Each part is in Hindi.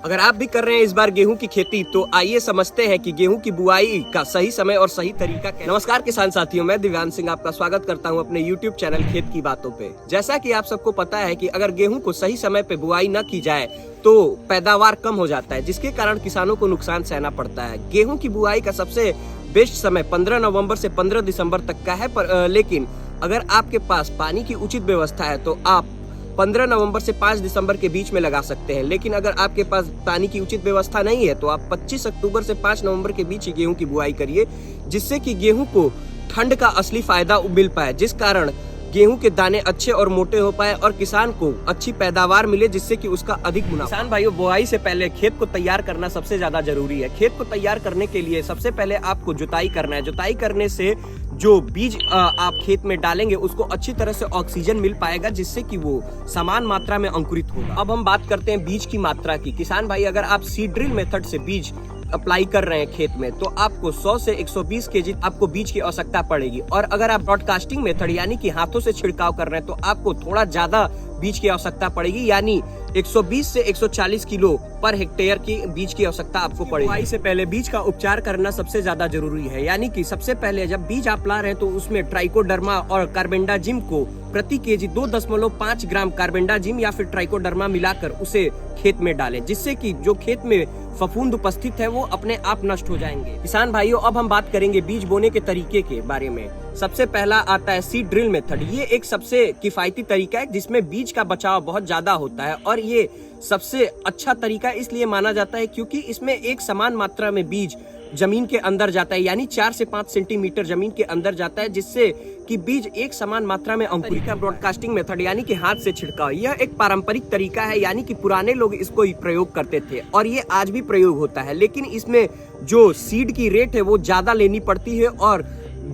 अगर आप भी कर रहे हैं इस बार गेहूं की खेती तो आइए समझते हैं कि गेहूं की बुआई का सही समय और सही तरीका क्या है। नमस्कार किसान साथियों, मैं दिव्यांश सिंह आपका स्वागत करता हूं अपने YouTube चैनल खेत की बातों पे। जैसा कि आप सबको पता है कि अगर गेहूं को सही समय पे बुआई न की जाए तो पैदावार कम हो जाता है, जिसके कारण किसानों को नुकसान सहना पड़ता है। गेहूं की बुआई का सबसे बेस्ट समय 15 नवंबर से 15 दिसंबर तक का है, लेकिन अगर आपके पास पानी की उचित व्यवस्था है तो आप 15 नवंबर से 5 दिसंबर के बीच में लगा सकते हैं। लेकिन अगर आपके पास पानी की उचित व्यवस्था नहीं है तो आप 25 अक्टूबर से 5 नवंबर के बीच ही गेहूं की बुआई करिए, जिससे कि गेहूं को ठंड का असली फायदा मिल पाए, जिस कारण गेहूं के दाने अच्छे और मोटे हो पाए और किसान को अच्छी पैदावार मिले, जिससे कि उसका अधिक मुनाफा। किसान भाइयों, बुआई से पहले खेत को तैयार करना सबसे ज्यादा जरूरी है। खेत को तैयार करने के लिए सबसे पहले आपको जुताई करना है। जुताई करने से जो बीज आप खेत में डालेंगे उसको अच्छी तरह से ऑक्सीजन मिल पाएगा, जिससे कि वो समान मात्रा में अंकुरित होगा। अब हम बात करते हैं बीज की मात्रा की। किसान भाई, अगर आप सीड ड्रिल मेथड से बीज अप्लाई कर रहे हैं खेत में तो आपको 100 से 120 केजी आपको बीज की आवश्यकता पड़ेगी। और अगर आप ब्रॉडकास्टिंग मेथड यानी कि हाथों से छिड़काव कर रहे हैं तो आपको थोड़ा ज्यादा बीज की आवश्यकता पड़ेगी, यानी 120 से 140 किलो पर हेक्टेयर की बीज की आवश्यकता आपको पड़ेगी। बुआई से पहले बीज का उपचार करना सबसे ज्यादा जरूरी है, यानी कि सबसे पहले जब बीज आप ला रहे हैं तो उसमें ट्राइकोडर्मा और कार्बेंडाजिम को प्रति केजी 2.5 ग्राम कार्बेंडाजिम या फिर ट्राइकोडर्मा मिलाकर उसे खेत में डालें, जिससे कि जो खेत में फफूंद उपस्थित है वो अपने आप नष्ट हो जाएंगे। किसान भाइयों, अब हम बात करेंगे बीज बोने के तरीके के बारे में। सबसे पहला आता है सीड ड्रिल मेथड। ये एक सबसे किफायती तरीका है जिसमें बीज का बचाव बहुत ज्यादा होता है, और ये सबसे अच्छा तरीका इसलिए माना जाता है क्योंकि इसमें एक समान मात्रा में बीज जमीन के अंदर जाता है, यानी 4 से 5 सेंटीमीटर जमीन के अंदर जाता है, जिससे कि बीज एक समान मात्रा में अंकुरित। का ब्रॉडकास्टिंग मेथड यानी कि हाथ से छिड़काव, यह एक पारंपरिक तरीका है, यानी कि पुराने लोग इसको प्रयोग करते थे और ये आज भी प्रयोग होता है। लेकिन इसमें जो सीड की रेट है वो ज्यादा लेनी पड़ती है और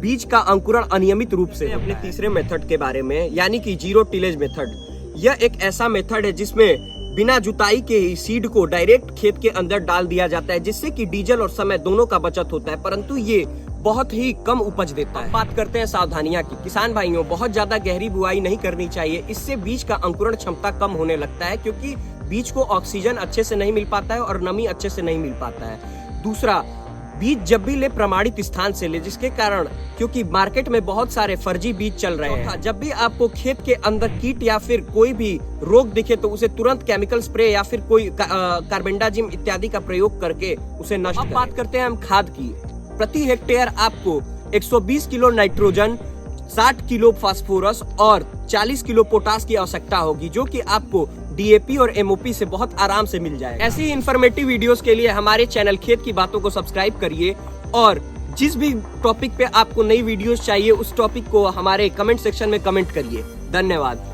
बीज का अंकुरण अनियमित रूप से। अपने तीसरे मेथड के बारे में, यानी कि जीरो टिलेज मेथड। यह एक ऐसा मेथड है जिसमें बिना जुताई के ही सीड को डायरेक्ट खेत के अंदर डाल दिया जाता है, जिससे कि डीजल और समय दोनों का बचत होता है, परंतु ये बहुत ही कम उपज देता है। बात करते हैं सावधानियां की। किसान भाइयों, बहुत ज्यादा गहरी बुआई नहीं करनी चाहिए, इससे बीज का अंकुरण क्षमता कम होने लगता है, क्योंकि बीज को ऑक्सीजन अच्छे से नहीं मिल पाता है और नमी अच्छे से नहीं मिल पाता है। दूसरा, बीज जब भी ले प्रमाणित स्थान से ले, जिसके कारण क्योंकि मार्केट में बहुत सारे फर्जी बीज चल रहे हैं। जब भी आपको खेत के अंदर कीट या फिर कोई भी रोग दिखे तो उसे तुरंत केमिकल स्प्रे या फिर कोई कार्बेंडाजिम इत्यादि का प्रयोग करके उसे नष्ट करें। अब बात करते हैं हम खाद की। प्रति हेक्टेयर आपको 120 किलो नाइट्रोजन, 60 किलो फास्फोरस और 40 किलो पोटास की आवश्यकता होगी, जो कि आपको DAP और MOP से बहुत आराम से मिल जाए। ऐसी इन्फॉर्मेटिव वीडियोस के लिए हमारे चैनल खेत की बातों को सब्सक्राइब करिए, और जिस भी टॉपिक पे आपको नई वीडियोस चाहिए उस टॉपिक को हमारे कमेंट सेक्शन में कमेंट करिए। धन्यवाद।